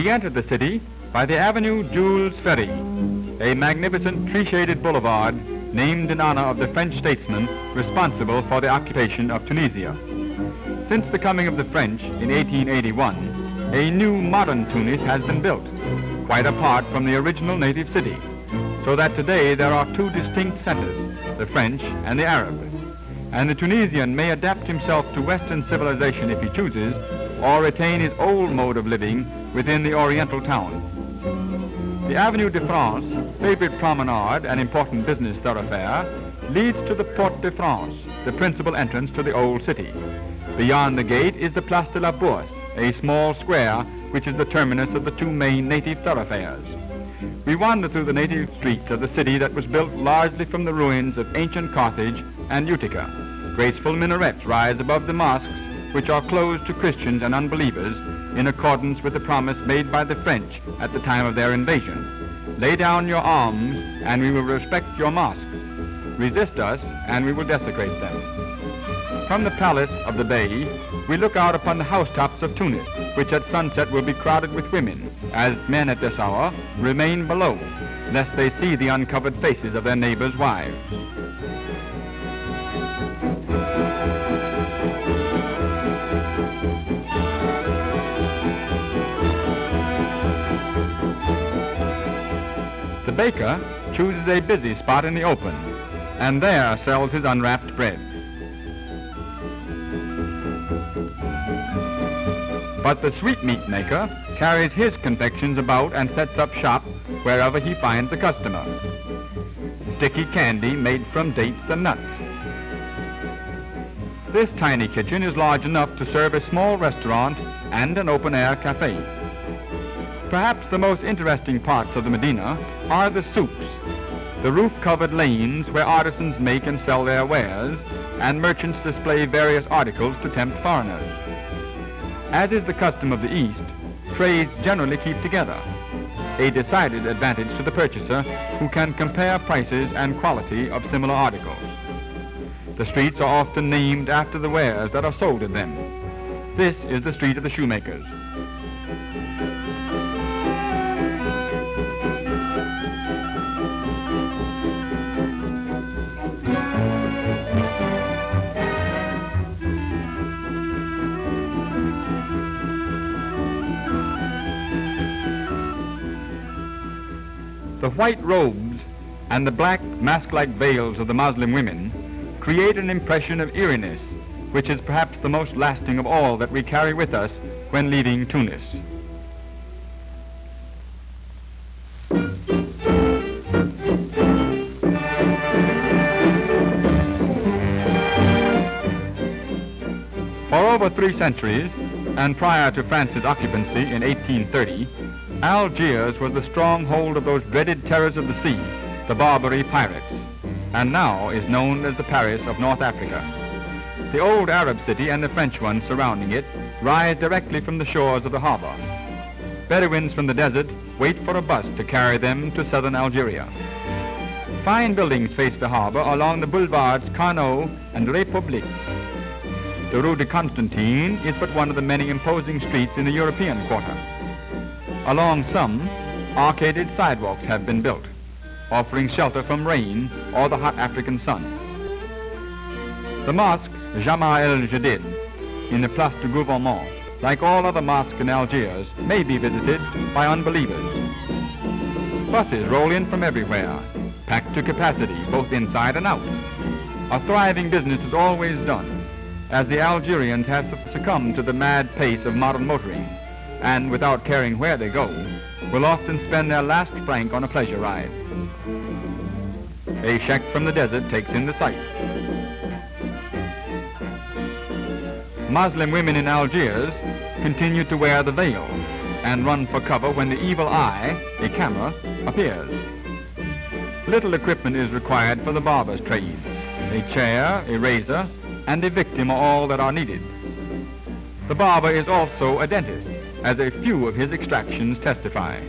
We entered the city by the Avenue Jules Ferry, a magnificent tree-shaded boulevard named in honor of the French statesman responsible for the occupation of Tunisia. Since the coming of the French in 1881, a new modern Tunis has been built, quite apart from the original native city, so that today there are two distinct centers, the French and the Arab. And the Tunisian may adapt himself to Western civilization if he chooses, or retain his old mode of living within the Oriental town. The Avenue de France, favorite promenade and important business thoroughfare, leads to the Porte de France, the principal entrance to the old city. Beyond the gate is the Place de la Bourse, a small square which is the terminus of the two main native thoroughfares. We wander through the native streets of the city that was built largely from the ruins of ancient Carthage and Utica. Graceful minarets rise above the mosques, which are closed to Christians and unbelievers in accordance with the promise made by the French at the time of their invasion. Lay down your arms and we will respect your mosques. Resist us and we will desecrate them. From the palace of the Bey, we look out upon the housetops of Tunis, which at sunset will be crowded with women, as men at this hour remain below, lest they see the uncovered faces of their neighbors' wives. The baker chooses a busy spot in the open, and there sells his unwrapped bread. But the sweetmeat maker carries his confections about and sets up shop wherever he finds a customer. Sticky candy made from dates and nuts. This tiny kitchen is large enough to serve a small restaurant and an open-air cafe. Perhaps the most interesting parts of the Medina are the souks, the roof-covered lanes where artisans make and sell their wares, and merchants display various articles to tempt foreigners. As is the custom of the East, trades generally keep together, a decided advantage to the purchaser who can compare prices and quality of similar articles. The streets are often named after the wares that are sold in them. This is the street of the shoemakers. The white robes and the black mask-like veils of the Muslim women create an impression of eeriness, which is perhaps the most lasting of all that we carry with us when leaving Tunis. For over 3 centuries, and prior to France's occupancy in 1830, Algiers was the stronghold of those dreaded terrors of the sea, the Barbary pirates, and now is known as the Paris of North Africa. The old Arab city and the French one surrounding it rise directly from the shores of the harbor. Bedouins from the desert wait for a bus to carry them to southern Algeria. Fine buildings face the harbor along the boulevards Qanot and République. The Rue de Constantine is but one of the many imposing streets in the European quarter. Along some, arcaded sidewalks have been built, offering shelter from rain or the hot African sun. The mosque Jama el-Jadid in the Place du Gouvernement, like all other mosques in Algiers, may be visited by unbelievers. Buses roll in from everywhere, packed to capacity, both inside and out. A thriving business is always done, as the Algerians have succumbed to the mad pace of modern motoring, and without caring where they go, will often spend their last franc on a pleasure ride. A sheikh from the desert takes in the sights. Muslim women in Algiers continue to wear the veil and run for cover when the evil eye, a camera, appears. Little equipment is required for the barber's trade. A chair, a razor, and a victim are all that are needed. The barber is also a dentist, as a few of his extractions testify.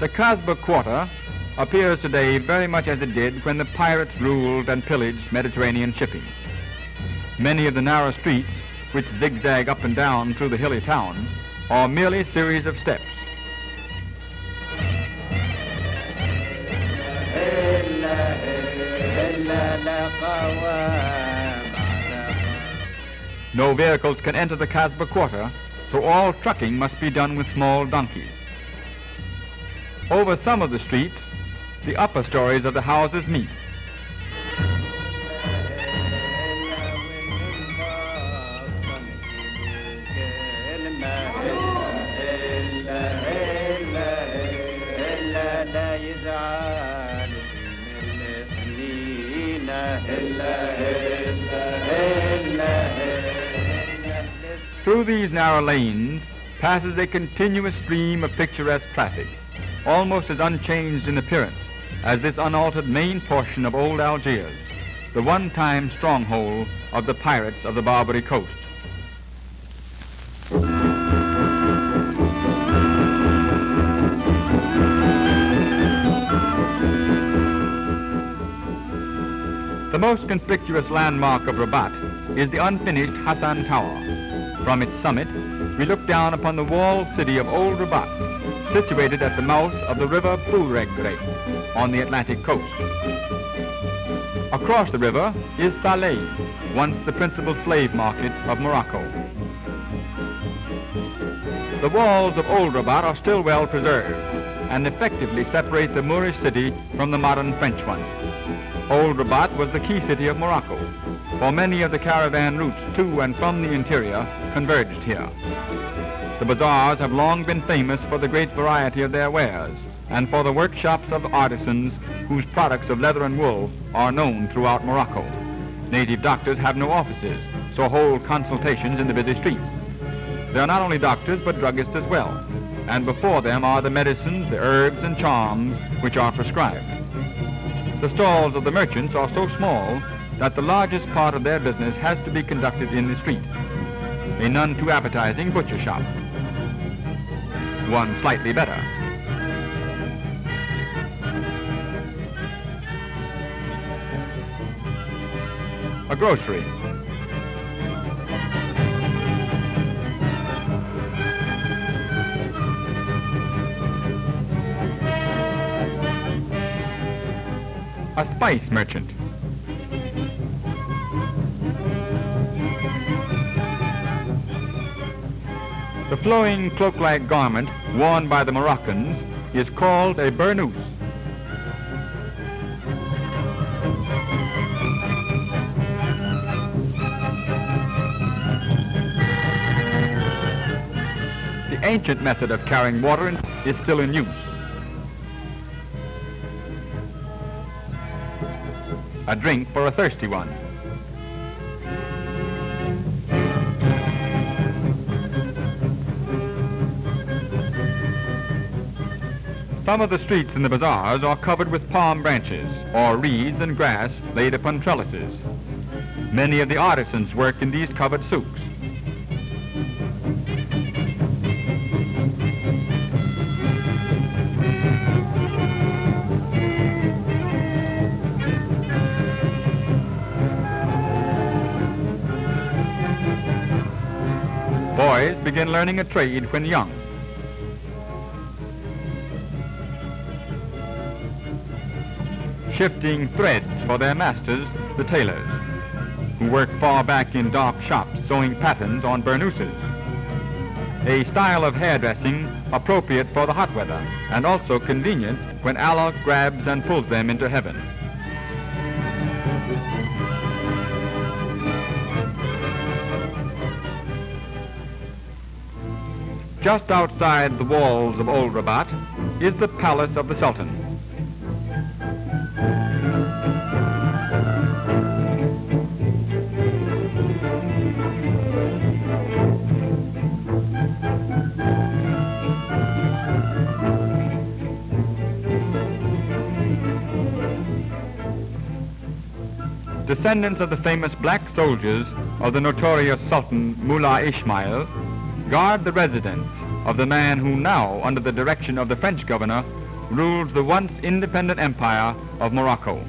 The Kasbah quarter appears today very much as it did when the pirates ruled and pillaged Mediterranean shipping. Many of the narrow streets, which zigzag up and down through the hilly town, or merely series of steps. No vehicles can enter the Kasbah quarter, so all trucking must be done with small donkeys. Over some of the streets, the upper stories of the houses meet. Through these narrow lanes passes a continuous stream of picturesque traffic, almost as unchanged in appearance as this unaltered main portion of old Algiers, the one-time stronghold of the pirates of the Barbary coast. The most conspicuous landmark of Rabat is the unfinished Hassan Tower. From its summit, we look down upon the walled city of Old Rabat, situated at the mouth of the river Bouregre on the Atlantic coast. Across the river is Saleh, once the principal slave market of Morocco. The walls of Old Rabat are still well preserved and effectively separate the Moorish city from the modern French one. Old Rabat was the key city of Morocco, for many of the caravan routes to and from the interior converged here. The bazaars have long been famous for the great variety of their wares and for the workshops of artisans whose products of leather and wool are known throughout Morocco. Native doctors have no offices, so hold consultations in the busy streets. They are not only doctors but druggists as well, and before them are the medicines, the herbs and charms which are prescribed. The stalls of the merchants are so small that the largest part of their business has to be conducted in the street. A none too appetizing butcher shop. One slightly better. A grocery. A spice merchant. The flowing cloak-like garment worn by the Moroccans is called a burnous. The ancient method of carrying water is still in use. A drink for a thirsty one. Some of the streets in the bazaars are covered with palm branches or reeds and grass laid upon trellises. Many of the artisans work in these covered souks. Boys begin learning a trade when young. Shifting threads for their masters, the tailors, who work far back in dark shops sewing patterns on burnouses, a style of hairdressing appropriate for the hot weather and also convenient when Allah grabs and pulls them into heaven. Just outside the walls of Old Rabat is the palace of the Sultan. Descendants of the famous black soldiers of the notorious Sultan Mullah Ismail guard the residence of the man who now, under the direction of the French governor, rules the once independent empire of Morocco.